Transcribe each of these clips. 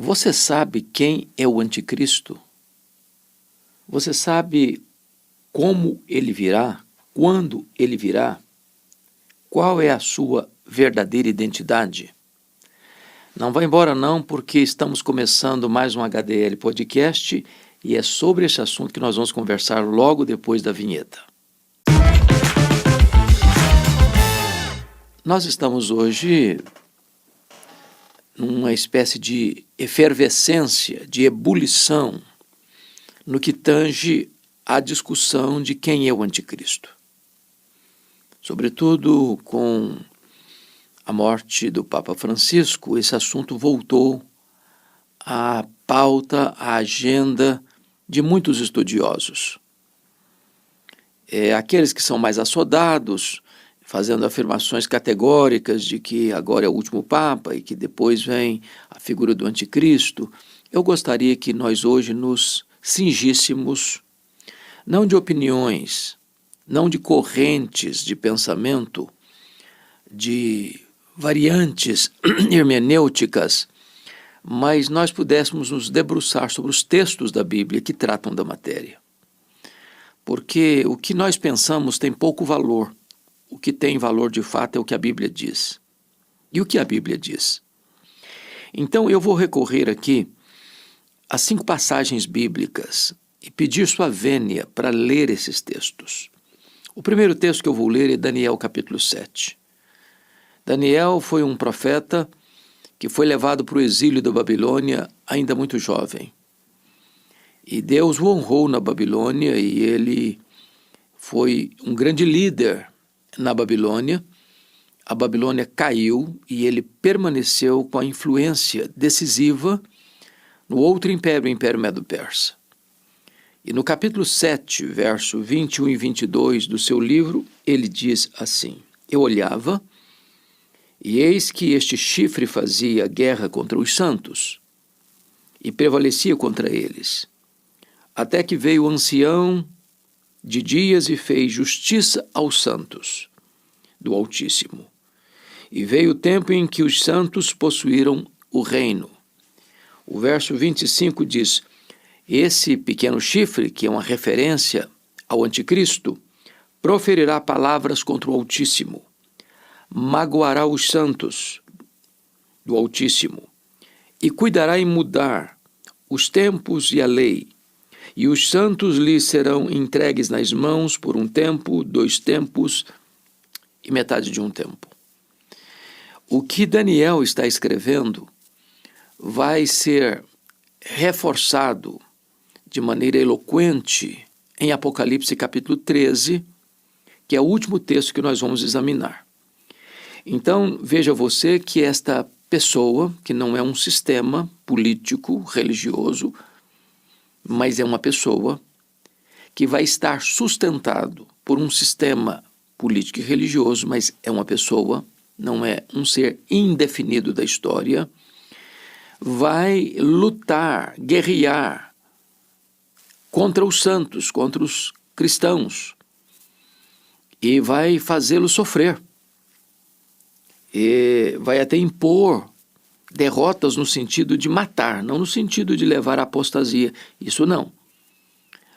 Você sabe quem é o anticristo? Você sabe como ele virá? Quando ele virá? Qual é a sua verdadeira identidade? Não vá embora não, porque estamos começando mais um HDL Podcast e é sobre esse assunto que nós vamos conversar logo depois da vinheta. Nós estamos hoje numa espécie de efervescência, de ebulição, no que tange à discussão de quem é o anticristo. Sobretudo com a morte do Papa Francisco, esse assunto voltou à pauta, à agenda de muitos estudiosos. Aqueles que são mais assodados, fazendo afirmações categóricas de que agora é o último Papa e que depois vem a figura do anticristo. Eu gostaria que nós hoje nos cingíssemos, não de opiniões, não de correntes de pensamento, de variantes hermenêuticas, mas nós pudéssemos nos debruçar sobre os textos da Bíblia que tratam da matéria. Porque o que nós pensamos tem pouco valor. O que tem valor de fato é o que a Bíblia diz. E o que a Bíblia diz? Então eu vou recorrer aqui a 5 passagens bíblicas e pedir sua vênia para ler esses textos. O primeiro texto que eu vou ler é Daniel capítulo 7. Daniel foi um profeta que foi levado para o exílio da Babilônia ainda muito jovem. E Deus o honrou na Babilônia e ele foi um grande líder na Babilônia. A Babilônia caiu e ele permaneceu com a influência decisiva no outro império, o Império Medo-Persa. E no capítulo 7, verso 21 e 22 do seu livro, ele diz assim: Eu olhava, e eis que este chifre fazia guerra contra os santos, e prevalecia contra eles, até que veio o ancião de dias e fez justiça aos santos do Altíssimo. E veio o tempo em que os santos possuíram o reino. O verso 25 diz: Esse pequeno chifre, que é uma referência ao anticristo, proferirá palavras contra o Altíssimo, magoará os santos do Altíssimo, e cuidará em mudar os tempos e a lei, e os santos lhe serão entregues nas mãos por um tempo, 2 tempos e metade de um tempo. O que Daniel está escrevendo vai ser reforçado de maneira eloquente em Apocalipse capítulo 13, que é o último texto que nós vamos examinar. Então, veja você que esta pessoa, que não é um sistema político, religioso, mas é uma pessoa que vai estar sustentado por um sistema político e religioso, mas é uma pessoa, não é um ser indefinido da história, vai lutar, guerrear contra os santos, contra os cristãos, e vai fazê-los sofrer, e vai até impor derrotas no sentido de matar, não no sentido de levar à apostasia, isso não.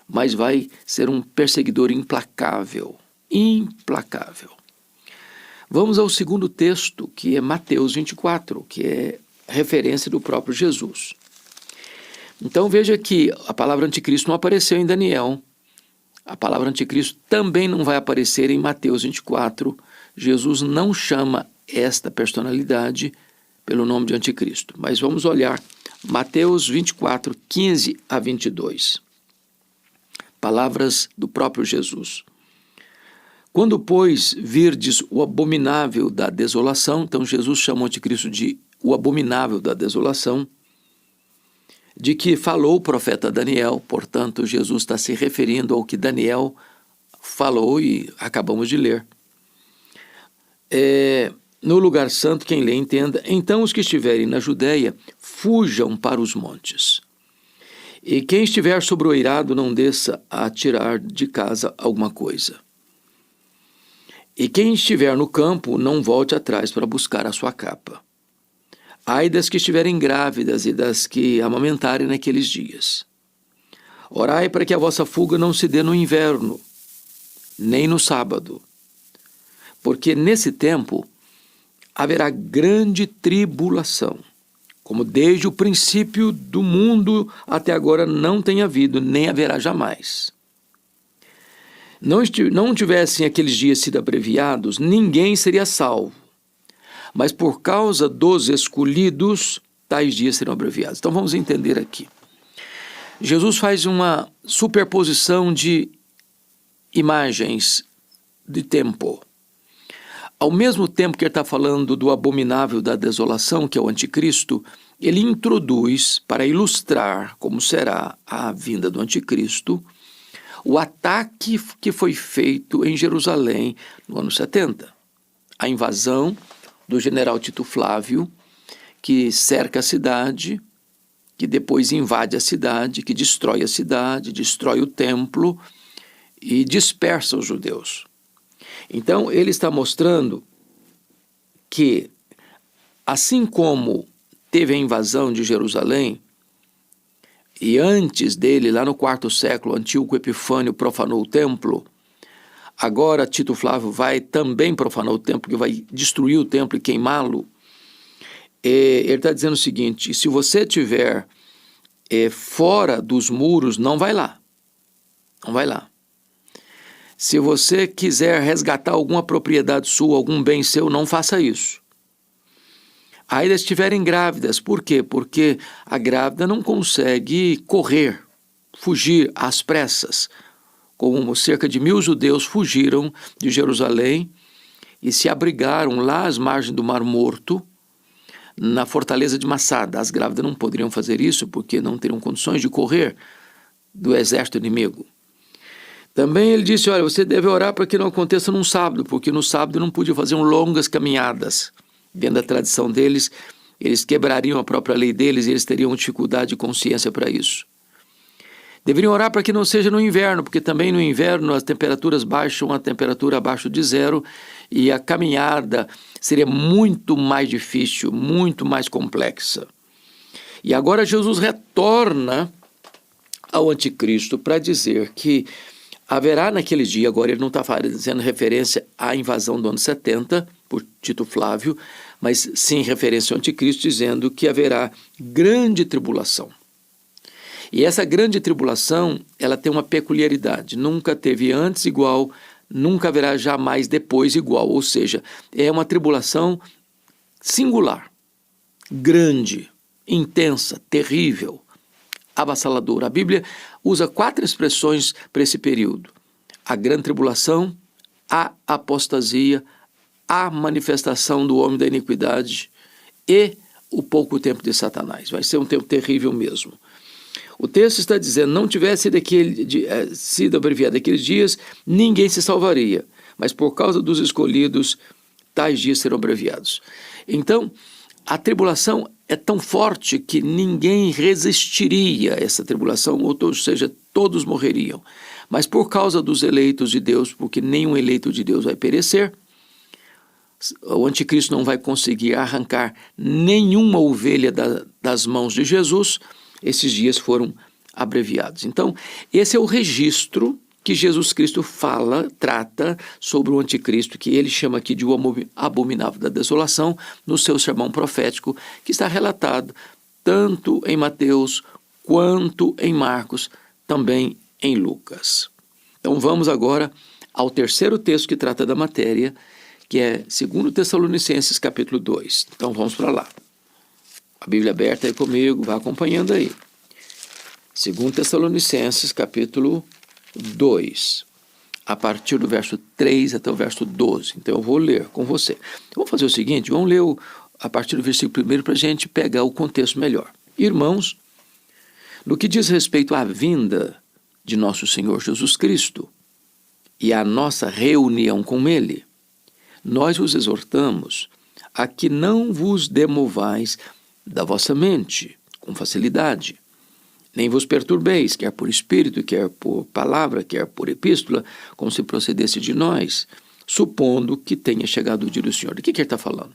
Mas vai ser um perseguidor implacável, implacável. Vamos ao segundo texto, que é Mateus 24, que é referência do próprio Jesus. Então veja que a palavra anticristo não apareceu em Daniel. A palavra anticristo também não vai aparecer em Mateus 24. Jesus não chama esta personalidade pelo nome de anticristo. Mas vamos olhar Mateus 24, 15 a 22. Palavras do próprio Jesus. Quando, pois, virdes o abominável da desolação, então Jesus chama o anticristo de o abominável da desolação, de que falou o profeta Daniel, portanto, Jesus está se referindo ao que Daniel falou e acabamos de ler. No lugar santo, quem lê entenda, então os que estiverem na Judéia, fujam para os montes. E quem estiver sobre o eirado, não desça a tirar de casa alguma coisa. E quem estiver no campo, não volte atrás para buscar a sua capa. Ai das que estiverem grávidas e das que amamentarem naqueles dias. Orai para que a vossa fuga não se dê no inverno, nem no sábado, porque nesse tempo haverá grande tribulação, como desde o princípio do mundo até agora não tem havido, nem haverá jamais. Não tivessem aqueles dias sido abreviados, ninguém seria salvo. Mas por causa dos escolhidos, tais dias serão abreviados. Então vamos entender aqui. Jesus faz uma superposição de imagens de tempo. Ao mesmo tempo que ele está falando do abominável da desolação, que é o anticristo, ele introduz, para ilustrar como será a vinda do anticristo, o ataque que foi feito em Jerusalém no ano 70. A invasão do general Tito Flávio, que cerca a cidade, que depois invade a cidade, que destrói a cidade, destrói o templo e dispersa os judeus. Então, ele está mostrando que, assim como teve a invasão de Jerusalém, e antes dele, lá no quarto século, Antíoco Epifânio profanou o templo, agora Tito Flávio vai também profanar o templo, que vai destruir o templo e queimá-lo. Ele está dizendo o seguinte: se você estiver fora dos muros, não vai lá. Não vai lá. Se você quiser resgatar alguma propriedade sua, algum bem seu, não faça isso. Ainda estiverem grávidas. Por quê? Porque a grávida não consegue correr, fugir às pressas. Como cerca de 1.000 judeus fugiram de Jerusalém e se abrigaram lá às margens do Mar Morto, na fortaleza de Massada. As grávidas não poderiam fazer isso porque não teriam condições de correr do exército inimigo. Também ele disse: olha, você deve orar para que não aconteça num sábado, porque no sábado não podiam fazer longas caminhadas. Dentro da tradição deles, eles quebrariam a própria lei deles e eles teriam dificuldade de consciência para isso. Deveriam orar para que não seja no inverno, porque também no inverno as temperaturas baixam a temperatura abaixo de zero e a caminhada seria muito mais difícil, muito mais complexa. E agora Jesus retorna ao anticristo para dizer que haverá naquele dia, agora ele não está fazendo referência à invasão do ano 70, por Tito Flávio, mas sim referência ao anticristo, dizendo que haverá grande tribulação. E essa grande tribulação, ela tem uma peculiaridade: nunca teve antes igual, nunca haverá jamais depois igual, ou seja, é uma tribulação singular, grande, intensa, terrível, avassaladora. A Bíblia usa 4 expressões para esse período: a grande tribulação, a apostasia, a manifestação do homem da iniquidade e o pouco tempo de Satanás. Vai ser um tempo terrível mesmo. O texto está dizendo: não tivesse sido abreviado aqueles dias, ninguém se salvaria, mas por causa dos escolhidos, tais dias serão abreviados. Então, a tribulação é tão forte que ninguém resistiria a essa tribulação, ou seja, todos morreriam. Mas por causa dos eleitos de Deus, porque nenhum eleito de Deus vai perecer, o anticristo não vai conseguir arrancar nenhuma ovelha das mãos de Jesus. Esses dias foram abreviados. Então, esse é o registro que Jesus Cristo trata sobre o anticristo, que ele chama aqui de o abominável da desolação, no seu sermão profético, que está relatado tanto em Mateus quanto em Marcos, também em Lucas. Então vamos agora ao terceiro texto que trata da matéria, que é 2 Tessalonicenses capítulo 2. Então vamos para lá. A Bíblia aberta aí comigo, vá acompanhando aí. 2 Tessalonicenses capítulo 2, a partir do verso 3 até o verso 12. Então eu vou ler com você. Vamos fazer o seguinte: vamos ler a partir do versículo 1 para a gente pegar o contexto melhor. Irmãos, no que diz respeito à vinda de nosso Senhor Jesus Cristo e à nossa reunião com Ele, nós vos exortamos a que não vos demovais da vossa mente com facilidade, nem vos perturbeis, quer por espírito, quer por palavra, quer por epístola, como se procedesse de nós, supondo que tenha chegado o dia do Senhor. Do que ele está falando?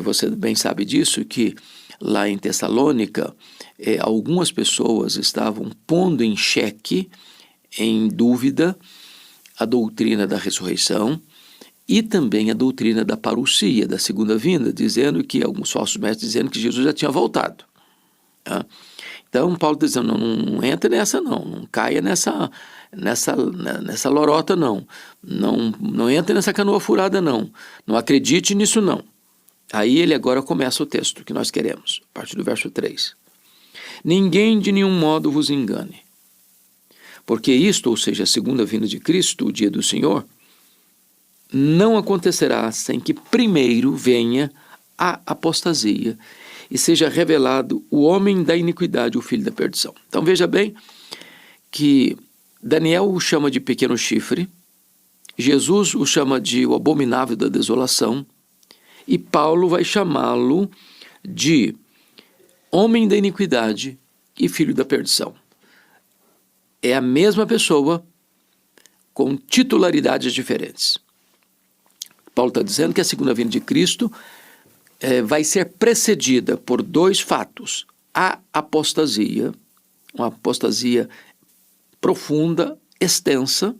Você bem sabe disso, que lá em Tessalônica, algumas pessoas estavam pondo em xeque, em dúvida, a doutrina da ressurreição e também a doutrina da parousia, da segunda vinda, dizendo que, alguns falsos mestres dizendo que Jesus já tinha voltado. Tá? Então, Paulo está dizendo, não entra nessa não caia nessa lorota não entre nessa canoa furada não acredite nisso não. Aí ele agora começa o texto que nós queremos, a partir do verso 3. Ninguém de nenhum modo vos engane, porque isto, ou seja, a segunda vinda de Cristo, o dia do Senhor, não acontecerá sem que primeiro venha a apostasia e seja revelado o homem da iniquidade, o filho da perdição. Então veja bem que Daniel o chama de pequeno chifre, Jesus o chama de o abominável da desolação, e Paulo vai chamá-lo de homem da iniquidade e filho da perdição. É a mesma pessoa com titularidades diferentes. Paulo está dizendo que a segunda vinda de Cristo vai ser precedida por dois fatos. A apostasia, uma apostasia profunda, extensa,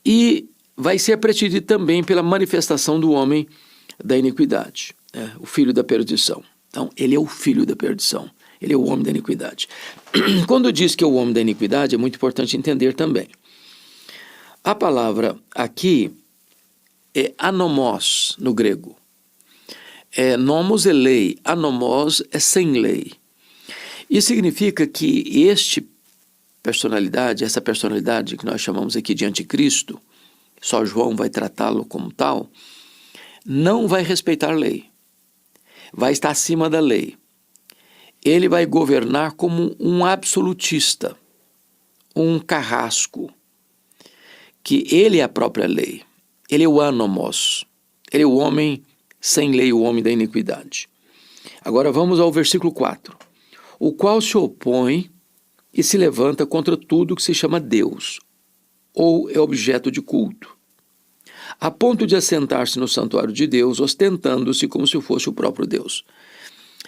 e vai ser precedida também pela manifestação do homem da iniquidade, o filho da perdição. Então, ele é o filho da perdição, ele é o homem da iniquidade. Quando diz que é o homem da iniquidade, é muito importante entender também. A palavra aqui é anomos no grego. Nomos é lei, anomos é sem lei. Isso significa que essa personalidade que nós chamamos aqui de anticristo, só João vai tratá-lo como tal, não vai respeitar lei, vai estar acima da lei. Ele vai governar como um absolutista, um carrasco, que ele é a própria lei, ele é o anomos, ele é o homem sem lei, o homem da iniquidade. Agora vamos ao versículo 4. O qual se opõe e se levanta contra tudo que se chama Deus, ou é objeto de culto, a ponto de assentar-se no santuário de Deus, ostentando-se como se fosse o próprio Deus.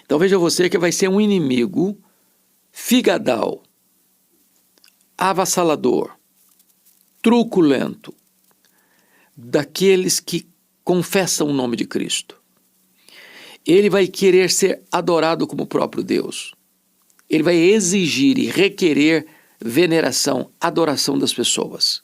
Então veja você que vai ser um inimigo figadal, avassalador, truculento, daqueles que confessam o nome de Cristo. Ele vai querer ser adorado como o próprio Deus. Ele vai exigir e requerer veneração, adoração das pessoas.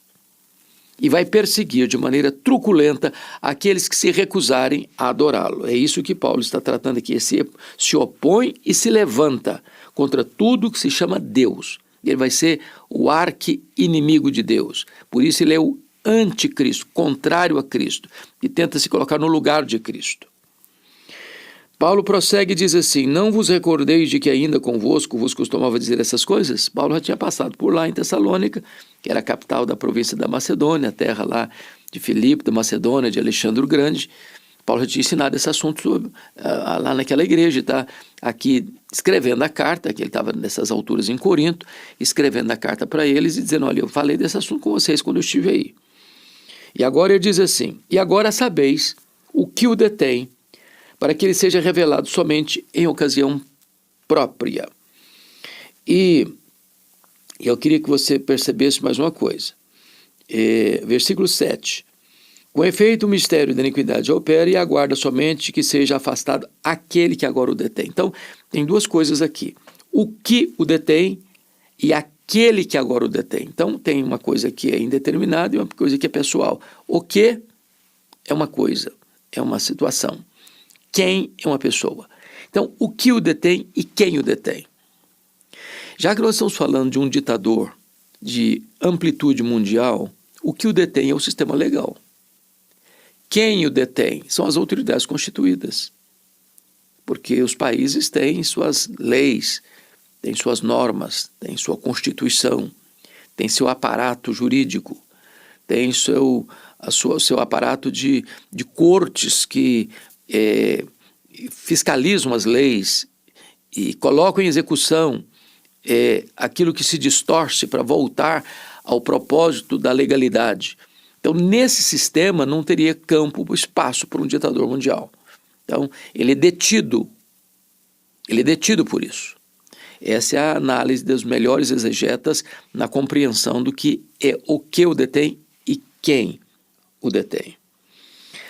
E vai perseguir de maneira truculenta aqueles que se recusarem a adorá-lo. É isso que Paulo está tratando aqui. Se opõe e se levanta contra tudo que se chama Deus. Ele vai ser o arqui-inimigo de Deus. Por isso ele é o anticristo, contrário a Cristo, e tenta se colocar no lugar de Cristo. Paulo prossegue e diz assim: não vos recordeis de que ainda convosco vos costumava dizer essas coisas? Paulo já tinha passado por lá em Tessalônica, que era a capital da província da Macedônia, a terra lá de Filipe, da Macedônia, de Alexandre o Grande. Paulo já tinha ensinado esse assunto lá naquela igreja, está aqui escrevendo a carta, que ele estava nessas alturas em Corinto, escrevendo a carta para eles e dizendo: olha, eu falei desse assunto com vocês quando eu estive aí. E agora ele diz assim: e agora sabeis o que o detém, para que ele seja revelado somente em ocasião própria. E eu queria que você percebesse mais uma coisa. Versículo 7. Com efeito, o mistério da iniquidade opera e aguarda somente que seja afastado aquele que agora o detém. Então, tem duas coisas aqui. O que o detém e aquele que agora o detém. Então, tem uma coisa que é indeterminada e uma coisa que é pessoal. O que é uma coisa, é uma situação. Quem é uma pessoa. Então, o que o detém e quem o detém. Já que nós estamos falando de um ditador de amplitude mundial, o que o detém é o sistema legal. Quem o detém são as autoridades constituídas. Porque os países têm suas leis, têm suas normas, têm sua constituição, têm seu aparato jurídico, têm seu aparato de cortes que fiscalizam as leis e colocam em execução aquilo que se distorce para voltar ao propósito da legalidade. Então, nesse sistema, não teria campo, espaço para um ditador mundial. Então, ele é detido por isso. Essa é a análise dos melhores exegetas na compreensão do que é o que o detém e quem o detém.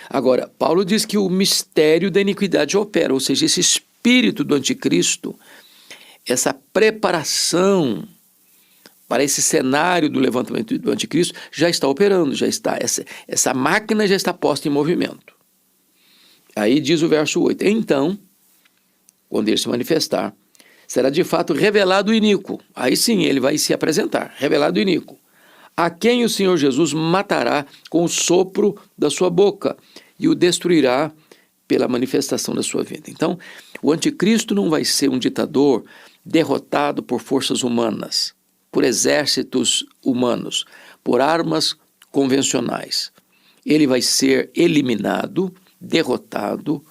Agora, Paulo diz que o mistério da iniquidade opera, ou seja, esse espírito do anticristo, essa preparação para esse cenário do levantamento do anticristo já está operando, essa máquina já está posta em movimento. Aí diz o verso 8, então, quando ele se manifestar, será de fato revelado o iníquo. Aí sim ele vai se apresentar, revelado o iníquo, a quem o Senhor Jesus matará com o sopro da sua boca e o destruirá pela manifestação da sua vida. Então, o anticristo não vai ser um ditador derrotado por forças humanas, por exércitos humanos, por armas convencionais. Ele vai ser eliminado, derrotado,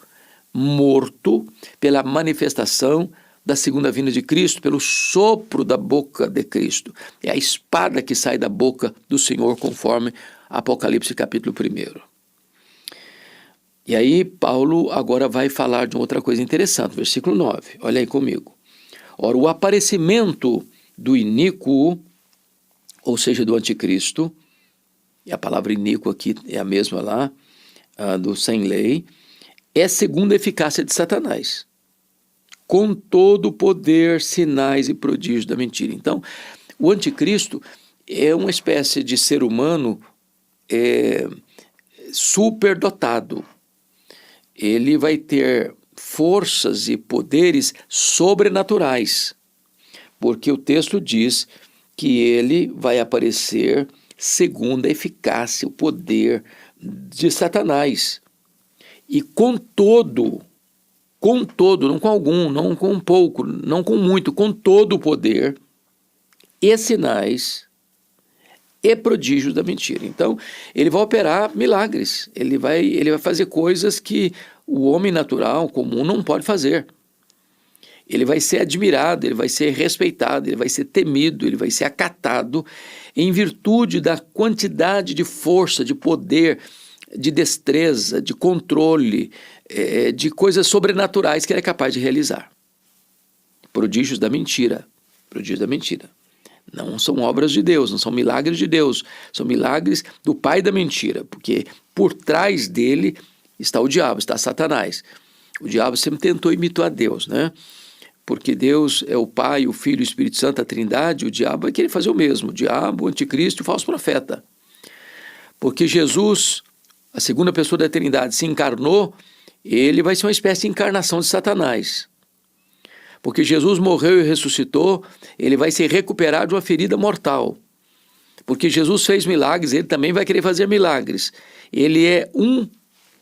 morto pela manifestação da segunda vinda de Cristo, pelo sopro da boca de Cristo. É a espada que sai da boca do Senhor, conforme Apocalipse capítulo 1. E aí Paulo agora vai falar de uma outra coisa interessante, versículo 9, olha aí comigo. Ora, o aparecimento do iníquo, ou seja, do anticristo, e a palavra iníquo aqui é a mesma lá, do sem lei, é segundo a eficácia de Satanás, com todo o poder, sinais e prodígios da mentira. Então, o anticristo é uma espécie de ser humano superdotado. Ele vai ter forças e poderes sobrenaturais, porque o texto diz que ele vai aparecer segundo a eficácia, o poder de Satanás. E com todo, não com algum, não com um pouco, não com muito, com todo o poder e sinais e prodígios da mentira. Então, ele vai operar milagres, ele vai fazer coisas que o homem natural, comum, não pode fazer. Ele vai ser admirado, ele vai ser respeitado, ele vai ser temido, ele vai ser acatado em virtude da quantidade de força, de poder, de destreza, de controle, de coisas sobrenaturais que ele é capaz de realizar. Prodígios da mentira. Prodígios da mentira. Não são obras de Deus, não são milagres de Deus, são milagres do pai da mentira, porque por trás dele está o diabo, está Satanás. O diabo sempre tentou imitar a Deus, né? Porque Deus é o Pai, o Filho e o Espírito Santo, a Trindade, o diabo vai querer fazer o mesmo, o diabo, o anticristo e o falso profeta. Porque Jesus, a segunda pessoa da Trindade, se encarnou, ele vai ser uma espécie de encarnação de Satanás. Porque Jesus morreu e ressuscitou, ele vai se recuperar de uma ferida mortal. Porque Jesus fez milagres, ele também vai querer fazer milagres. Ele é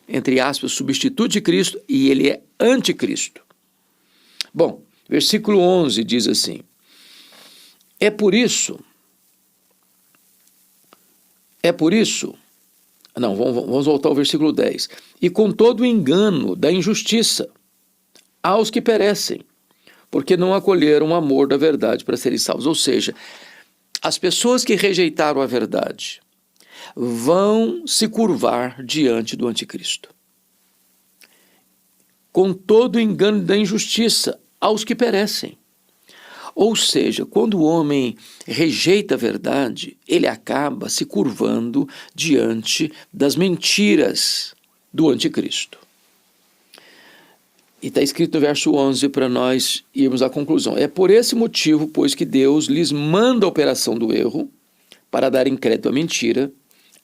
entre aspas, substituto de Cristo e ele é anticristo. Bom, versículo 11 diz assim, é por isso, não, vamos voltar ao versículo 10, e com todo o engano da injustiça aos que perecem, porque não acolheram o amor da verdade para serem salvos. Ou seja, as pessoas que rejeitaram a verdade vão se curvar diante do anticristo. Com todo o engano da injustiça aos que perecem. Ou seja, quando o homem rejeita a verdade, ele acaba se curvando diante das mentiras do anticristo. E está escrito no verso 11 para nós irmos à conclusão. É por esse motivo, pois, que Deus lhes manda a operação do erro para darem crédito à mentira,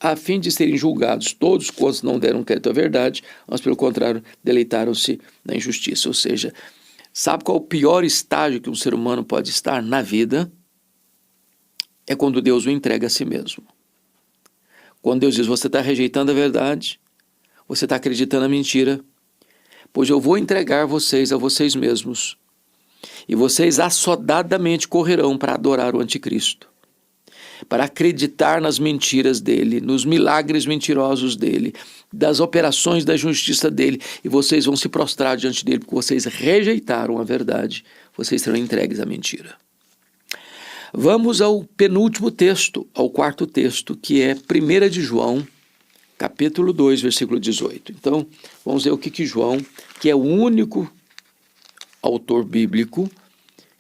a fim de serem julgados todos quantos não deram crédito à verdade, mas pelo contrário deleitaram-se na injustiça. Ou seja, sabe qual é o pior estágio que um ser humano pode estar na vida? É quando Deus o entrega a si mesmo. Quando Deus diz, você está rejeitando a verdade, você está acreditando na mentira, pois eu vou entregar vocês a vocês mesmos, e vocês assodadamente correrão para adorar o anticristo, para acreditar nas mentiras dele, nos milagres mentirosos dele, das operações da justiça dele, e vocês vão se prostrar diante dele, porque vocês rejeitaram a verdade, vocês serão entregues à mentira. Vamos ao penúltimo texto, ao quarto texto, que é 1 de João, capítulo 2, versículo 18. Então, vamos ver o que João, que é o único autor bíblico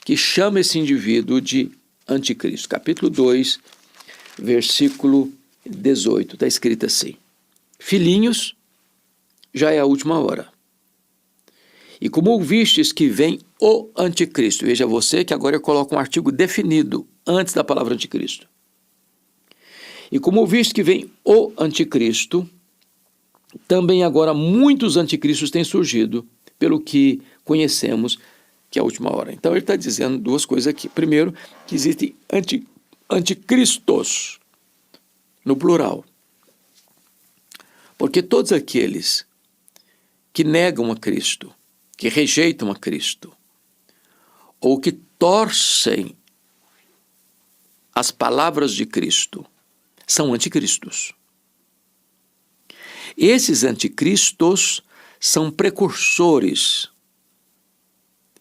que chama esse indivíduo de anticristo. Capítulo 2, versículo 18, está escrito assim: filhinhos, já é a última hora. E como ouvistes que vem o anticristo, veja você que agora eu coloco um artigo definido antes da palavra anticristo. E como ouvistes que vem o anticristo, também agora muitos anticristos têm surgido, pelo que conhecemos que é a última hora. Então ele está dizendo duas coisas aqui. Primeiro, que existem anticristos, no plural. Porque todos aqueles que negam a Cristo, que rejeitam a Cristo, ou que torcem as palavras de Cristo, são anticristos. Esses anticristos são precursores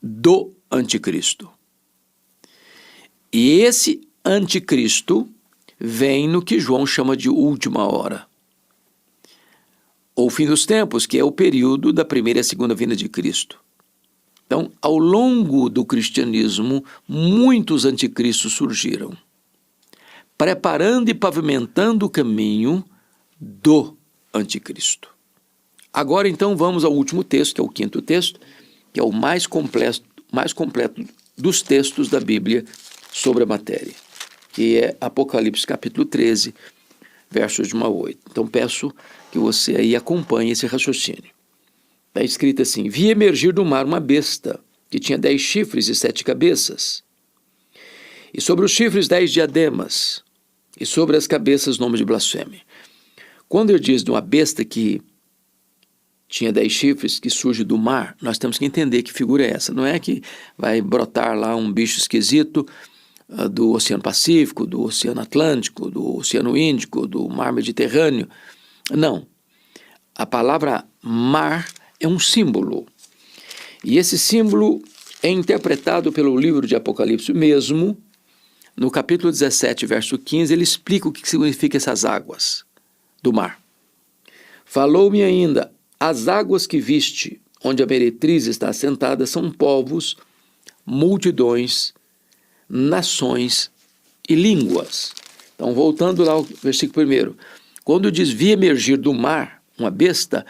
do anticristo. E esse anticristo vem no que João chama de última hora, ou fim dos tempos, que é o período da primeira e segunda vinda de Cristo. Então, ao longo do cristianismo, muitos anticristos surgiram, preparando e pavimentando o caminho do anticristo. Agora, então, vamos ao último texto, que é o quinto texto, que é o mais completo dos textos da Bíblia sobre a matéria, que é Apocalipse capítulo 13, versos de 1 a 8. Então, peço que você aí acompanhe esse raciocínio. Está escrito assim: vi emergir do mar uma besta, que tinha 10 chifres e 7 cabeças, e sobre os chifres 10 diademas, e sobre as cabeças nome de blasfêmia. Quando ele diz de uma besta que tinha 10 chifres, que surge do mar, nós temos que entender que figura é essa. Não é que vai brotar lá um bicho esquisito do Oceano Pacífico, do Oceano Atlântico, do Oceano Índico, do Mar Mediterrâneo. Não. A palavra mar é um símbolo. E esse símbolo é interpretado pelo livro de Apocalipse mesmo. No capítulo 17, verso 15, ele explica o que significa essas águas do mar. Falou-me ainda: as águas que viste, onde a meretriz está assentada, são povos, multidões, nações e línguas. Então, voltando lá ao versículo 1. Quando diz vi emergir do mar uma besta,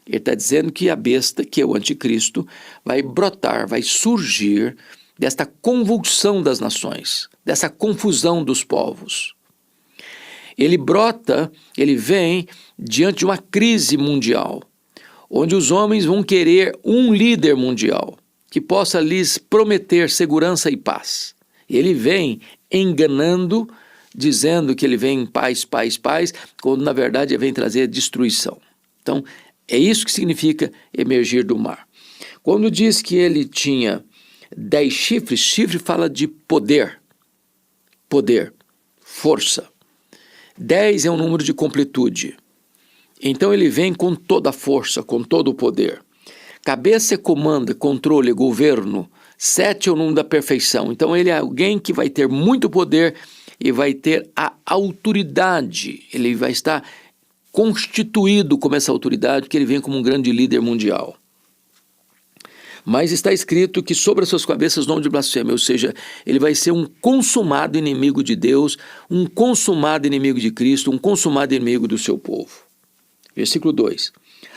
ele está dizendo que a besta, que é o anticristo, vai brotar, vai surgir desta convulsão das nações, dessa confusão dos povos. Ele brota, ele vem diante de uma crise mundial, onde os homens vão querer um líder mundial que possa lhes prometer segurança e paz. Ele vem enganando, dizendo que ele vem em paz, paz, paz, quando na verdade ele vem trazer destruição. Então, é isso que significa emergir do mar. Quando diz que ele tinha 10 chifres, chifre fala de poder, força. 10 é um número de completude. Então ele vem com toda a força, com todo o poder. Cabeça é comando, controle, governo. 7 é o número da perfeição. Então ele é alguém que vai ter muito poder e vai ter a autoridade. Ele vai estar constituído como essa autoridade, porque ele vem como um grande líder mundial. Mas está escrito que sobre as suas cabeças nome de blasfêmia, ou seja, ele vai ser um consumado inimigo de Deus, um consumado inimigo de Cristo, um consumado inimigo do seu povo. Versículo 2.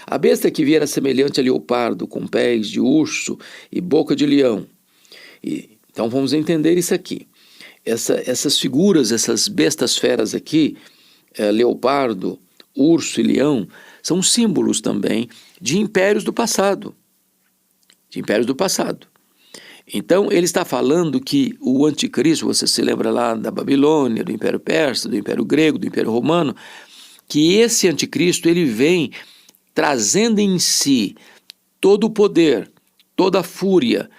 A besta que viera semelhante a leopardo, com pés de urso e boca de leão. Então vamos entender isso aqui. Essas figuras, essas bestas feras aqui, leopardo, urso e leão, são símbolos também de impérios do passado. Então ele está falando que o anticristo, você se lembra lá da Babilônia, do Império Persa, do Império Grego, do Império Romano, que esse anticristo ele vem trazendo em si todo o poder, toda a fúria,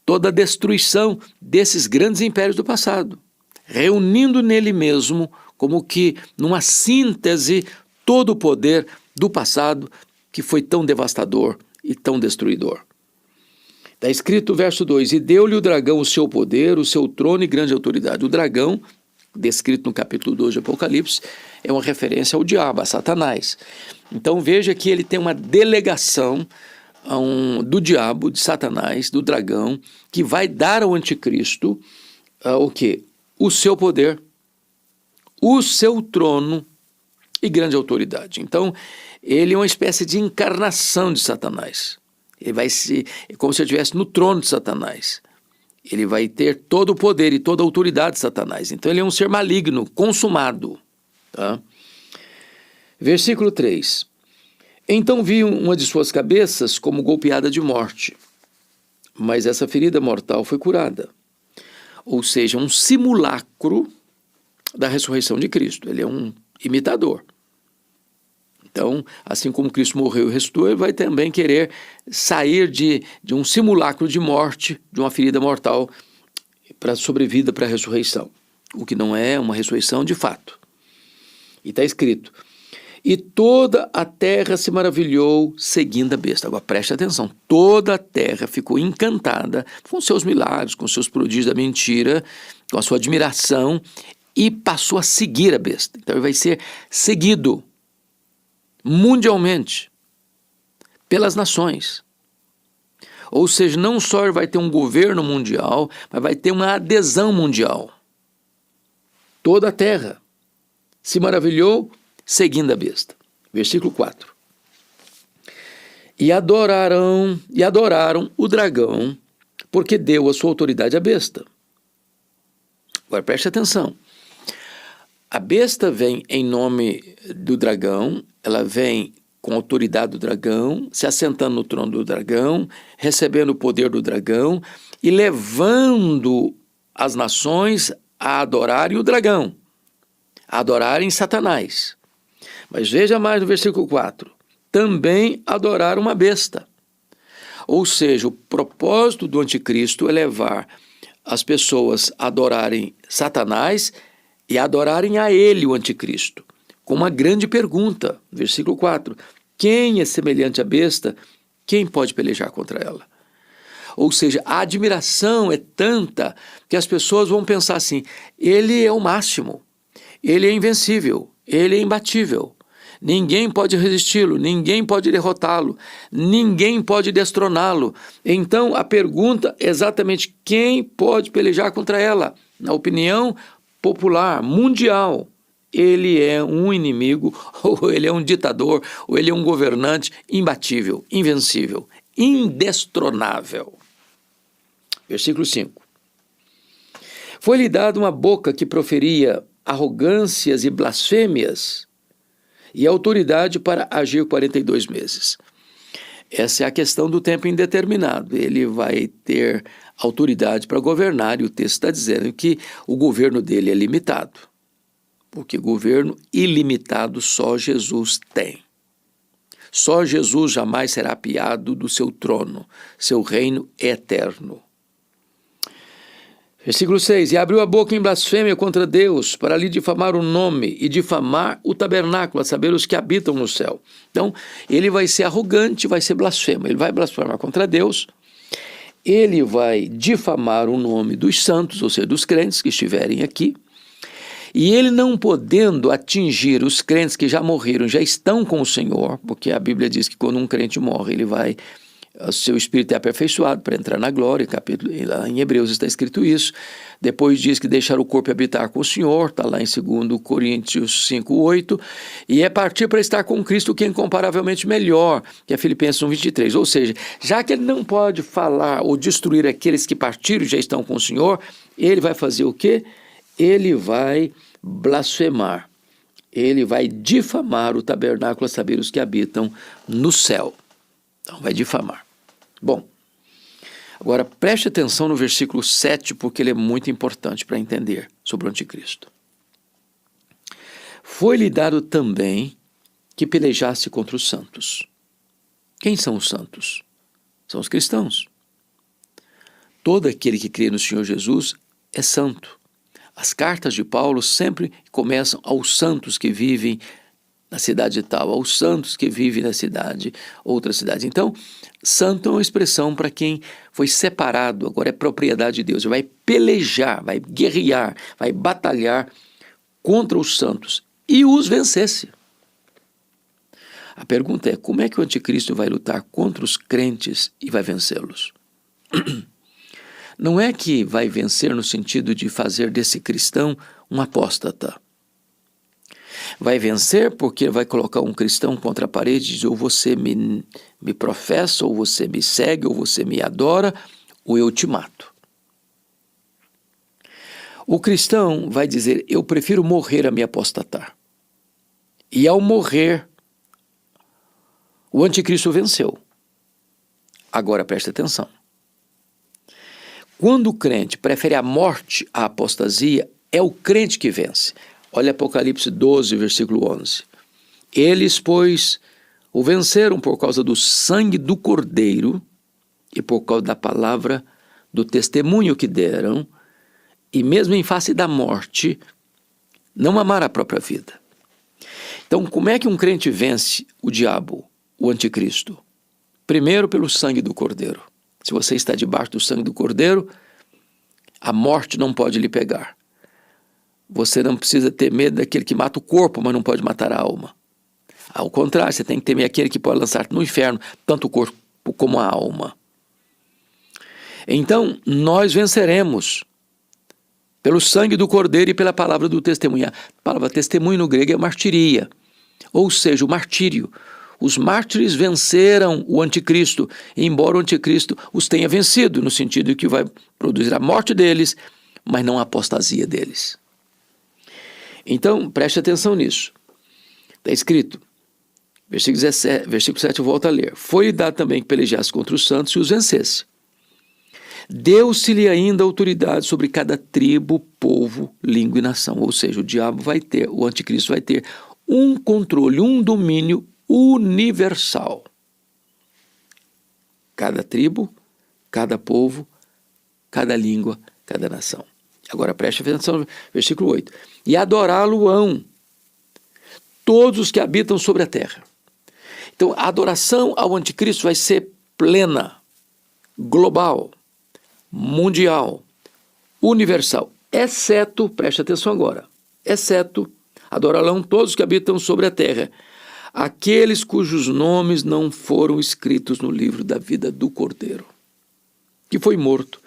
toda a destruição desses grandes impérios do passado, reunindo nele mesmo, como que numa síntese, todo o poder do passado que foi tão devastador e tão destruidor. Está escrito o verso 2, e deu-lhe o dragão o seu poder, o seu trono e grande autoridade. O dragão, descrito no capítulo 2 de Apocalipse, é uma referência ao diabo, a Satanás. Então veja que ele tem uma delegação do diabo, de Satanás, do dragão, que vai dar ao anticristo o quê? O seu poder, o seu trono e grande autoridade. Então, ele é uma espécie de encarnação de Satanás. Ele vai ser como se ele estivesse no trono de Satanás. Ele vai ter todo o poder e toda a autoridade de Satanás. Então, ele é um ser maligno, consumado. Tá? Versículo 3. Então vi uma de suas cabeças como golpeada de morte, mas essa ferida mortal foi curada. Ou seja, um simulacro da ressurreição de Cristo. Ele é um imitador. Então, assim como Cristo morreu e ressuscitou, ele vai também querer sair de um simulacro de morte, de uma ferida mortal, para a sobrevida, para a ressurreição. O que não é uma ressurreição de fato. E está escrito: e toda a terra se maravilhou seguindo a besta. Agora preste atenção, toda a terra ficou encantada com seus milagres, com seus prodígios da mentira, com a sua admiração, e passou a seguir a besta. Então ele vai ser seguido mundialmente pelas nações. Ou seja, não só ele vai ter um governo mundial, mas vai ter uma adesão mundial. Toda a terra se maravilhou seguindo a besta. Versículo 4. E adoraram o dragão, porque deu a sua autoridade à besta. Agora preste atenção. A besta vem em nome do dragão, ela vem com a autoridade do dragão, se assentando no trono do dragão, recebendo o poder do dragão e levando as nações a adorarem o dragão, a adorarem Satanás. Mas veja mais no versículo 4. Também adoraram uma besta. Ou seja, o propósito do anticristo é levar as pessoas a adorarem Satanás e a adorarem a ele, o anticristo, com uma grande pergunta. Versículo 4. Quem é semelhante à besta? Quem pode pelejar contra ela? Ou seja, a admiração é tanta que as pessoas vão pensar assim: ele é o máximo, ele é invencível, ele é imbatível. Ninguém pode resisti-lo, ninguém pode derrotá-lo, ninguém pode destroná-lo. Então a pergunta é exatamente: quem pode pelejar contra ela? Na opinião popular, mundial, ele é um inimigo, ou ele é um ditador, ou ele é um governante imbatível, invencível, indestronável. Versículo 5. Foi-lhe dada uma boca que proferia arrogâncias e blasfêmias, e autoridade para agir 42 meses. Essa é a questão do tempo indeterminado. Ele vai ter autoridade para governar, e o texto está dizendo que o governo dele é limitado, porque governo ilimitado só Jesus tem. Só Jesus jamais será apiado do seu trono, seu reino é eterno. Versículo 6. E abriu a boca em blasfêmia contra Deus, para lhe difamar o nome e difamar o tabernáculo, a saber, os que habitam no céu. Então, ele vai ser arrogante, vai ser blasfemo. Ele vai blasfemar contra Deus, ele vai difamar o nome dos santos, ou seja, dos crentes que estiverem aqui, e ele não podendo atingir os crentes que já morreram, já estão com o Senhor, porque a Bíblia diz que quando um crente morre, o seu espírito é aperfeiçoado para entrar na glória, lá em Hebreus está escrito isso. Depois diz que deixar o corpo habitar com o Senhor, está lá em 2 Coríntios 5:8, e é partir para estar com Cristo, que é incomparavelmente melhor, que é Filipenses 1:23. Ou seja, já que ele não pode falar ou destruir aqueles que partiram e já estão com o Senhor, ele vai fazer o quê? Ele vai blasfemar, ele vai difamar o tabernáculo, a saber, os que habitam no céu. Então vai difamar. Bom, agora preste atenção no versículo 7, porque ele é muito importante para entender sobre o anticristo. Foi-lhe dado também que pelejasse contra os santos. Quem são os santos? São os cristãos. Todo aquele que crê no Senhor Jesus é santo. As cartas de Paulo sempre começam aos santos que vivem na cidade tal, aos santos que vivem na cidade, outra cidade. Então, santo é uma expressão para quem foi separado, agora é propriedade de Deus. Vai pelejar, vai guerrear, vai batalhar contra os santos e os vencesse. A pergunta é, como é que o anticristo vai lutar contra os crentes e vai vencê-los? Não é que vai vencer no sentido de fazer desse cristão um apóstata. Vai vencer porque vai colocar um cristão contra a parede e diz, ou você me professa, ou você me segue, ou você me adora, ou eu te mato. O cristão vai dizer, eu prefiro morrer a me apostatar. E ao morrer, o anticristo venceu. Agora preste atenção. Quando o crente prefere a morte à apostasia, é o crente que vence. Olha Apocalipse 12, versículo 11. Eles, pois, o venceram por causa do sangue do Cordeiro e por causa da palavra do testemunho que deram, e mesmo em face da morte, não amaram a própria vida. Então, como é que um crente vence o diabo, o anticristo? Primeiro, pelo sangue do Cordeiro. Se você está debaixo do sangue do Cordeiro, a morte não pode lhe pegar. Você não precisa ter medo daquele que mata o corpo, mas não pode matar a alma. Ao contrário, você tem que temer aquele que pode lançar no inferno, tanto o corpo como a alma. Então, nós venceremos pelo sangue do Cordeiro e pela palavra do testemunho. A palavra testemunho no grego é martiria, ou seja, o martírio. Os mártires venceram o anticristo, embora o anticristo os tenha vencido, no sentido de que vai produzir a morte deles, mas não a apostasia deles. Então, preste atenção nisso. Está escrito, versículo 7, eu volto a ler. Foi-lhe dado também que pelejasse contra os santos e os vencesse. Deu-se-lhe ainda autoridade sobre cada tribo, povo, língua e nação. Ou seja, o diabo vai ter, o anticristo vai ter um controle, um domínio universal. Cada tribo, cada povo, cada língua, cada nação. Agora preste atenção, versículo 8. E adorá-lo-ão todos os que habitam sobre a terra. Então, a adoração ao anticristo vai ser plena, global, mundial, universal, exceto, preste atenção agora, exceto, adorá-lo todos os que habitam sobre a terra, aqueles cujos nomes não foram escritos no livro da vida do Cordeiro, que foi morto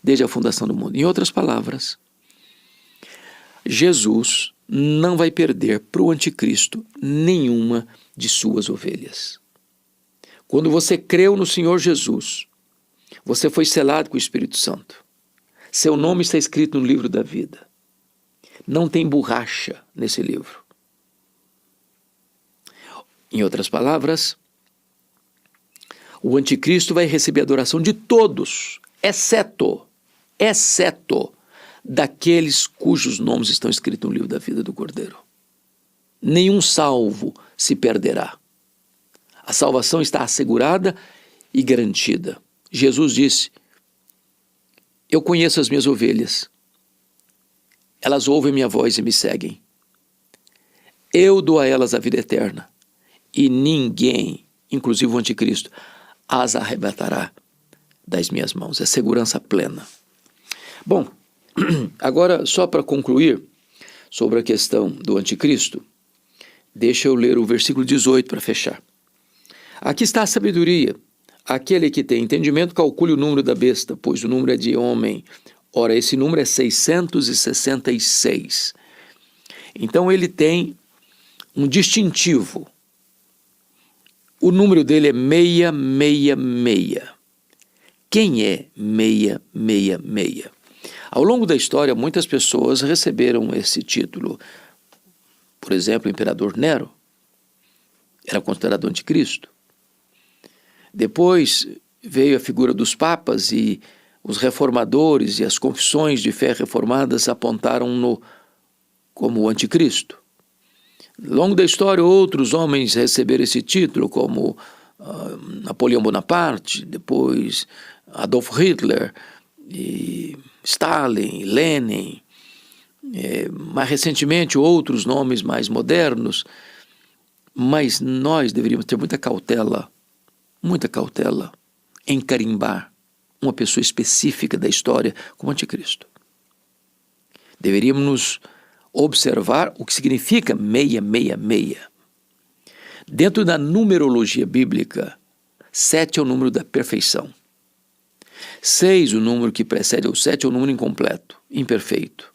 desde a fundação do mundo. Em outras palavras, Jesus não vai perder para o anticristo nenhuma de suas ovelhas. Quando você creu no Senhor Jesus, você foi selado com o Espírito Santo. Seu nome está escrito no livro da vida. Não tem borracha nesse livro. Em outras palavras, o anticristo vai receber a adoração de todos, exceto daqueles cujos nomes estão escritos no livro da vida do Cordeiro. Nenhum salvo se perderá. A salvação está assegurada e garantida. Jesus disse, eu conheço as minhas ovelhas, elas ouvem minha voz e me seguem. Eu dou a elas a vida eterna e ninguém, inclusive o anticristo, as arrebatará das minhas mãos. É segurança plena. Bom, agora só para concluir sobre a questão do anticristo, deixa eu ler o versículo 18 para fechar. Aqui está a sabedoria. Aquele que tem entendimento, calcule o número da besta, pois o número é de homem. Ora, esse número é 666. Então ele tem um distintivo. O número dele é 666. Quem é 666? Ao longo da história, muitas pessoas receberam esse título. Por exemplo, o imperador Nero era considerado anticristo. Depois veio a figura dos papas e os reformadores e as confissões de fé reformadas apontaram-no como o anticristo. Ao longo da história, outros homens receberam esse título, como Napoleão Bonaparte, depois Adolf Hitler, e Stalin, Lenin, mais recentemente outros nomes mais modernos, mas nós deveríamos ter muita cautela em carimbar uma pessoa específica da história como anticristo. Deveríamos nos observar o que significa 666. Dentro da numerologia bíblica, 7 é o número da perfeição. 6, o número que precede o 7, é o número incompleto, imperfeito.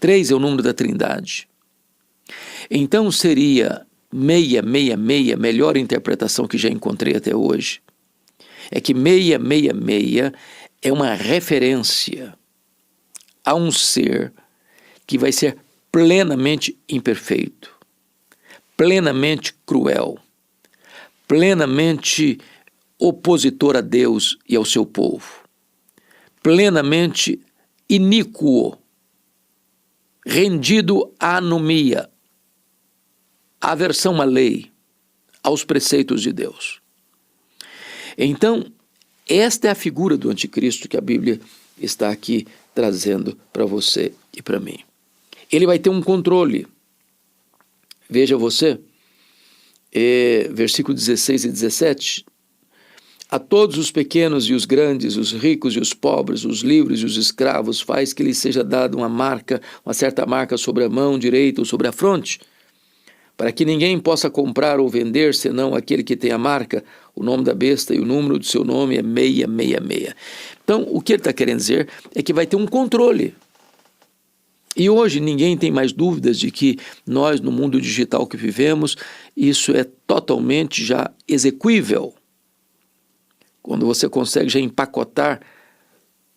3 é o número da Trindade. Então seria 666, melhor interpretação que já encontrei até hoje, é que 666 é uma referência a um ser que vai ser plenamente imperfeito, plenamente cruel, plenamente opositor a Deus e ao seu povo, plenamente iníquo, rendido à anomia, à aversão à lei, aos preceitos de Deus. Então, esta é a figura do anticristo que a Bíblia está aqui trazendo para você e para mim. Ele vai ter um controle. Veja você, versículo 16 e 17. A todos os pequenos e os grandes, os ricos e os pobres, os livres e os escravos, faz que lhes seja dada uma marca, uma certa marca sobre a mão direita ou sobre a fronte, para que ninguém possa comprar ou vender, senão aquele que tem a marca, o nome da besta e o número do seu nome é 666. Então, o que ele está querendo dizer é que vai ter um controle. E hoje ninguém tem mais dúvidas de que nós, no mundo digital que vivemos, isso é totalmente já execuível. Quando você consegue já empacotar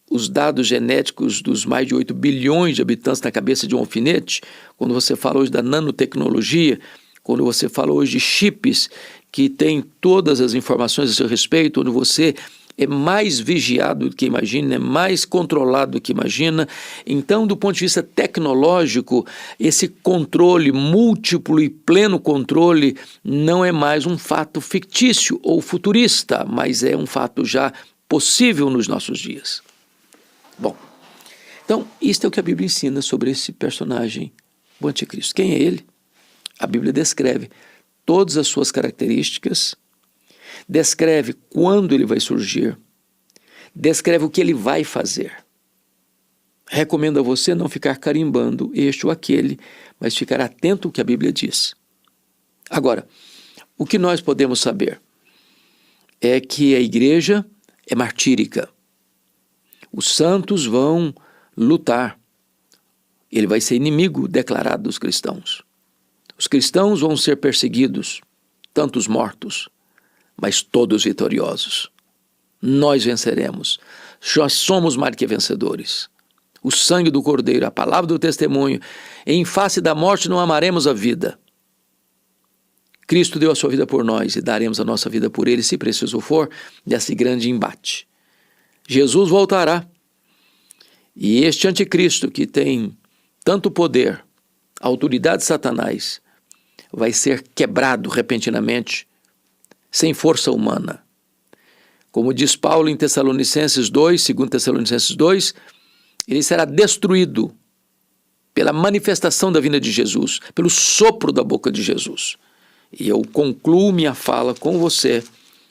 os dados genéticos dos mais de 8 bilhões de habitantes na cabeça de um alfinete, quando você fala hoje da nanotecnologia, quando você fala hoje de chips que têm todas as informações a seu respeito, onde você é mais vigiado do que imagina, é mais controlado do que imagina. Então, do ponto de vista tecnológico, esse controle múltiplo e pleno controle não é mais um fato fictício ou futurista, mas é um fato já possível nos nossos dias. Bom, então, isto é o que a Bíblia ensina sobre esse personagem, o anticristo. Quem é ele? A Bíblia descreve todas as suas características, descreve quando ele vai surgir, descreve o que ele vai fazer. Recomendo a você não ficar carimbando este ou aquele, mas ficar atento ao que a Bíblia diz. Agora, o que nós podemos saber é que a igreja é martírica. Os santos vão lutar. Ele vai ser inimigo declarado dos cristãos. Os cristãos vão ser perseguidos, tantos mortos, mas todos vitoriosos. Nós venceremos. Nós somos mais que vencedores. O sangue do Cordeiro, a palavra do testemunho, em face da morte não amaremos a vida. Cristo deu a sua vida por nós e daremos a nossa vida por ele, se preciso for, nesse grande embate. Jesus voltará. E este anticristo que tem tanto poder, a autoridade de Satanás, vai ser quebrado repentinamente, sem força humana. Como diz Paulo em Tessalonicenses 2, 2 Tessalonicenses 2, ele será destruído pela manifestação da vinda de Jesus, pelo sopro da boca de Jesus. E eu concluo minha fala com você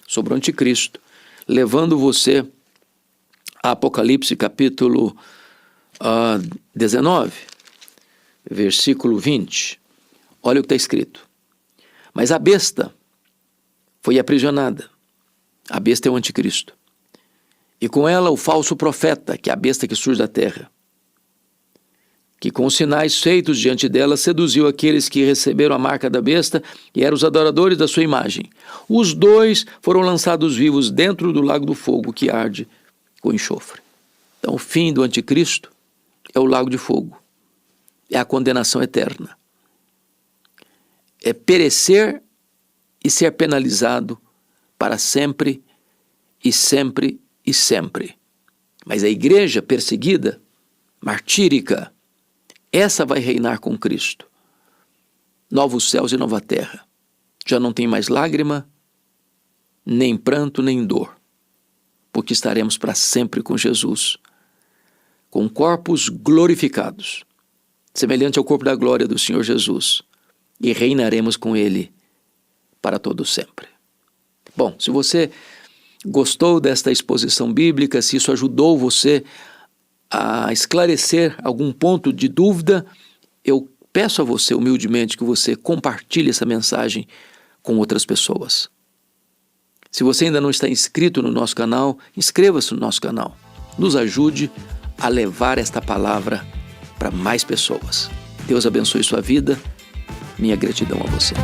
sobre o anticristo, levando você a Apocalipse capítulo 19, versículo 20. Olha o que está escrito. Mas a besta foi aprisionada. A besta é o anticristo. E com ela o falso profeta, que é a besta que surge da terra, que com os sinais feitos diante dela seduziu aqueles que receberam a marca da besta e eram os adoradores da sua imagem. Os dois foram lançados vivos dentro do lago do fogo que arde com enxofre. Então o fim do anticristo é o lago de fogo. É a condenação eterna. É perecer e ser penalizado para sempre e sempre e sempre. Mas a igreja perseguida, martírica, essa vai reinar com Cristo. Novos céus e nova terra. Já não tem mais lágrima, nem pranto, nem dor, porque estaremos para sempre com Jesus, com corpos glorificados, semelhante ao corpo da glória do Senhor Jesus, e reinaremos com Ele para todo sempre. Bom, se você gostou desta exposição bíblica, se isso ajudou você a esclarecer algum ponto de dúvida, eu peço a você humildemente que você compartilhe essa mensagem com outras pessoas. Se você ainda não está inscrito no nosso canal, inscreva-se no nosso canal. Nos ajude a levar esta palavra para mais pessoas. Deus abençoe sua vida. Minha gratidão a você.